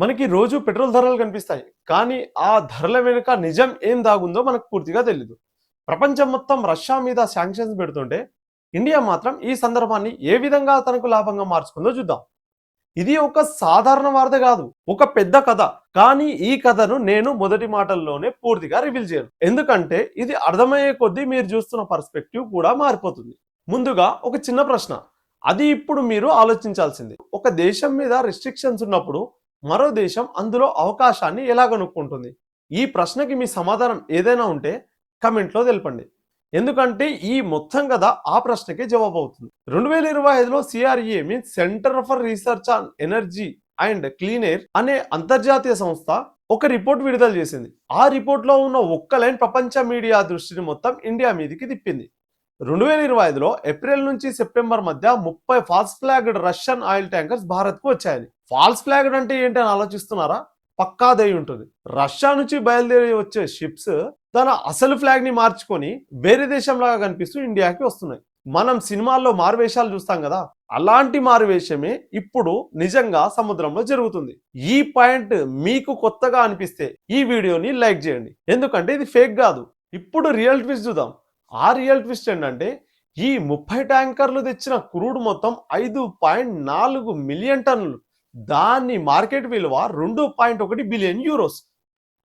మనకి రోజు పెట్రోల్ ధరలు కనిపిస్తాయి. కానీ ఆ ధరల వెనుక నిజం ఏం దాగుందో మనకు పూర్తిగా తెలీదు. ప్రపంచం మొత్తం రష్యా మీద శాంక్షన్స్ పెడుతుంటే ఇండియా మాత్రం ఈ సందర్భాన్ని ఏ విధంగా తనకు లాభంగా మార్చుకుందో చూద్దాం. ఇది ఒక సాధారణ వార్త కాదు, ఒక పెద్ద కథ. కానీ ఈ కథను నేను మొదటి మాటల్లోనే పూర్తిగా రివీల్ చేయను. ఎందుకంటే ఇది అర్థమయ్యే కొద్దీ మీరు చూస్తున్న పర్స్పెక్టివ్ కూడా మారిపోతుంది. ముందుగా ఒక చిన్న ప్రశ్న, అది ఇప్పుడు మీరు ఆలోచించాల్సింది. ఒక దేశం మీద రిస్ట్రిక్షన్స్ ఉన్నప్పుడు మరో దేశం అందులో అవకాశాన్ని ఎలా కనుక్కుంటుంది? ఈ ప్రశ్నకి మీ సమాధానం ఏదైనా ఉంటే కమెంట్లో తెలపండి. ఎందుకంటే ఈ మొత్తం కదా ఆ ప్రశ్నకే జవాబు అవుతుంది. 2025లో CRE means centre for research on energy and clean air అనే అంతర్జాతీయ సంస్థ ఒక రిపోర్ట్ విడుదల చేసింది. ఆ రిపోర్ట్ లో ఉన్న ఒక్క లైన్ ప్రపంచ మీడియా దృష్టిని మొత్తం ఇండియా మీదకి తిప్పింది. 2025లో ఏప్రిల్ నుంచి సెప్టెంబర్ మధ్య 30 false flagged Russian oil tankers Bharat కు వచ్చాయని. ఫాల్స్ ఫ్లాగ్డ్ అంటే ఏంటి అని ఆలోచిస్తున్నారా? పక్కాదై ఉంటుంది. రష్యా నుంచి బయలుదేరి వచ్చే షిప్స్ తన అసలు ఫ్లాగ్ ని మార్చుకొని వేరే దేశంలాగా కనిపిస్తూ ఇండియాకి వస్తున్నాయి. మనం సినిమాల్లో మారువేషాలు చూస్తాం కదా, అలాంటి మారువేషమే ఇప్పుడు నిజంగా సముద్రంలో జరుగుతుంది. ఈ పాయింట్ మీకు కొత్తగా అనిపిస్తే ఈ వీడియోని లైక్ చేయండి, ఎందుకంటే ఇది ఫేక్ కాదు. ఇప్పుడు రియల్ ట్విస్ట్ చూద్దాం. ఆ రియల్ ట్విస్ట్ ఏంటంటే ఈ 30 ట్యాంకర్లు తెచ్చిన క్రూడ్ మొత్తం 5.4 మిలియన్ టన్నులు. దాని మార్కెట్ విలువ 2.1 బిలియన్ యూరోస్.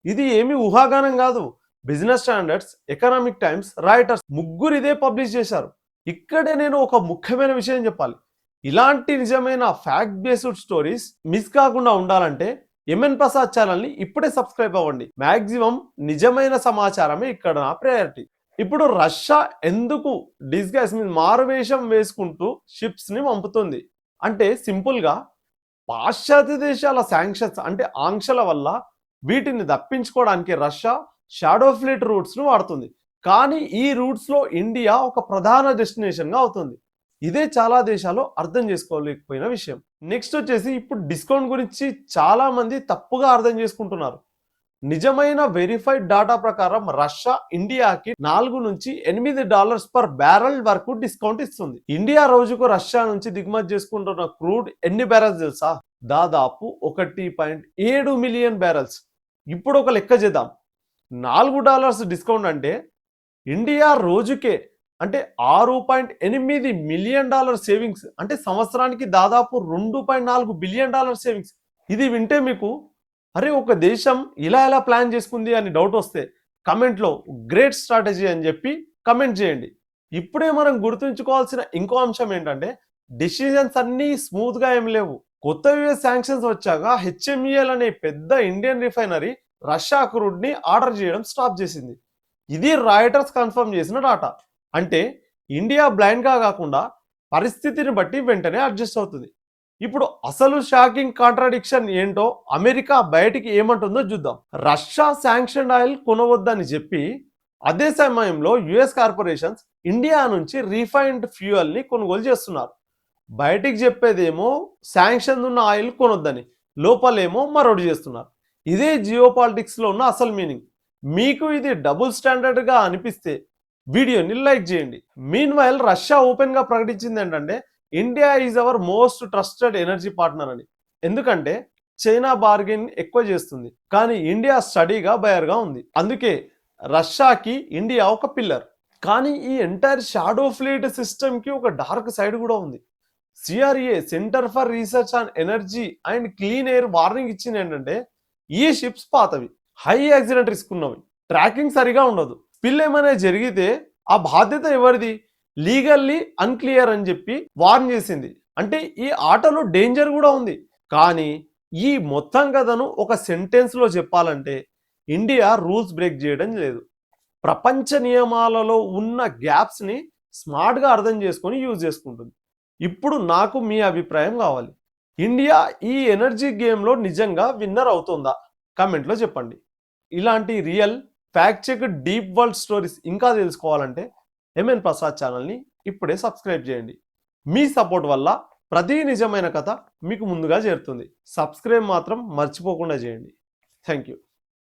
ఇది ఏమి ఊహాగానం కాదు. Business standards, economic times, Reuters ముగ్గురు ఇదే పబ్లిష్ చేశారు. ఇక్కడే నేను ఒక ముఖ్యమైన విషయం చెప్పాలి. ఇలాంటి నిజమైన ఫ్యాక్ట్ బేస్డ్ స్టోరీస్ మిస్ కాకుండా ఉండాలంటే ఎంఎన్ ప్రసాద్ ఛానల్ని ఇప్పుడే సబ్స్క్రైబ్ అవ్వండి. మ్యాక్సిమం నిజమైన సమాచారమే ఇక్కడ నా ప్రయారిటీ. ఇప్పుడు రష్యా ఎందుకు డిస్గైస్ మీద మారువేషం వేసుకుంటూ షిప్స్ ని పంపుతుంది అంటే సింపుల్ గా పాశ్చాత్య దేశాల శాంక్షన్స్ అంటే ఆంక్షల వల్ల వీటిని తప్పించుకోవడానికి రష్యా షాడో ఫ్లీట్ రూట్స్ ను వాడుతుంది. కానీ ఈ రూట్స్ లో ఇండియా ఒక ప్రధాన డెస్టినేషన్ గా అవుతుంది. ఇదే చాలా దేశాలు అర్థం చేసుకోలేకపోయిన విషయం. నెక్స్ట్ వచ్చేసి ఇప్పుడు డిస్కౌంట్ గురించి చాలా మంది తప్పుగా అర్థం చేసుకుంటున్నారు. నిజమైన వెరిఫైడ్ డాటా ప్రకారం రష్యా ఇండియాకి $4 నుంచి $8 పర్ బ్యారెల్ వరకు డిస్కౌంట్ ఇస్తుంది. ఇండియా రోజుకు రష్యా నుంచి దిగుమతి చేసుకుంటున్న క్రూడ్ ఎన్ని బ్యారెల్స్ తెలుసా? దాదాపు 1.7 మిలియన్ బ్యారెల్స్. ఇప్పుడు ఒక లెక్క చేద్దాం. $4 డిస్కౌంట్ అంటే ఇండియా రోజుకే అంటే $6.8 మిలియన్ సేవింగ్స్, అంటే సంవత్సరానికి దాదాపు $2.4 బిలియన్ సేవింగ్స్. ఇది వింటే మీకు అరే ఒక దేశం ఇలా ఎలా ప్లాన్ చేసుకుంది అని డౌట్ వస్తే కమెంట్లో గ్రేట్ స్ట్రాటజీ అని చెప్పి కమెంట్ చేయండి. ఇప్పుడే మనం గుర్తుంచుకోవాల్సిన ఇంకో అంశం ఏంటంటే డిసిజన్స్ అన్నీ స్మూత్గా ఏం లేవు. కొత్త యుఎస్ శాంక్షన్స్ వచ్చాక హెచ్ఎంఈఎల్ అనే పెద్ద ఇండియన్ రిఫైనరీ రష్యా క్రూడ్ ని ఆర్డర్ చేయడం స్టాప్ చేసింది. ఇది రాయిటర్స్ కన్ఫర్మ్ చేసిన డాటా. అంటే ఇండియా బ్లైండ్ గా కాకుండా పరిస్థితిని బట్టి వెంటనే అడ్జస్ట్ అవుతుంది. ఇప్పుడు అసలు షాకింగ్ కాంట్రాడిక్షన్ ఏంటో అమెరికా బయటికి ఏమంటుందో చూద్దాం. రష్యా శాంక్షన్ ఆయిల్ కొనవద్దని చెప్పి అదే సమయంలో యుఎస్ కార్పొరేషన్స్ ఇండియా నుంచి రీఫైన్డ్ ఫ్యూయల్ ని కొనుగోలు చేస్తున్నారు. బయటికి చెప్పేదేమో శాంక్షన్ ఉన్న ఆయిల్ కొనొద్దని, లోపలేమో మరొకటి చేస్తున్నారు. ఇదే జియో పాలిటిక్స్ లో ఉన్న అసలు మీనింగ్. మీకు ఇది డబుల్ స్టాండర్డ్ గా అనిపిస్తే వీడియోని లైక్ చేయండి. మీన్ వైల్ రష్యా ఓపెన్ గా ప్రకటించింది ఏంటంటే India is our most trusted energy partner అని. ఎందుకంటే చైనా బార్గెన్ ఎక్కువ చేస్తుంది, కానీ ఇండియా స్టడీగా బయర్గా ఉంది. అందుకే రష్యాకి ఇండియా ఒక పిల్లర్. కానీ ఈ ఎంటైర్ షాడో ఫ్లీట్ సిస్టమ్ కి ఒక డార్క్ సైడ్ కూడా ఉంది. CRA centre for research on energy and clean air warning ఇచ్చింది ఏంటంటే ఈ షిప్స్ పాతవి, హై యాక్సిడెంట్ రిస్క్ ఉన్నవి, ట్రాకింగ్ సరిగా ఉండదు, స్పిల్ ఏమైనా జరిగితే ఆ బాధ్యత ఎవరిది, లీగల్లీ అన్క్లియర్ అని చెప్పి వార్న్ చేసింది. అంటే ఈ ఆటలో డేంజర్ కూడా ఉంది. కానీ ఈ మొత్తం కథను ఒక సెంటెన్స్ లో చెప్పాలంటే ఇండియా రూల్స్ బ్రేక్ చేయడం లేదు, ప్రపంచ నియమాలలో ఉన్న గ్యాప్స్ ని స్మార్ట్ గా అర్థం చేసుకొని యూజ్ చేసుకుంటుంది. ఇప్పుడు నాకు మీ అభిప్రాయం కావాలి. ఇండియా ఈ ఎనర్జీ గేమ్ లో నిజంగా విన్నర్ అవుతుందా? కామెంట్ లో చెప్పండి. ఇలాంటి real fact check deep world stories ఇంకా తెలుసుకోవాలంటే ఎంఎన్ ప్రసాద్ ఛానల్ని ఇప్పుడే సబ్స్క్రైబ్ చేయండి. మీ సపోర్ట్ వల్ల ప్రతి నిజమైన కథ మీకు ముందుగా చేరుతుంది. సబ్స్క్రైబ్ మాత్రం మర్చిపోకుండా చేయండి. Thank you.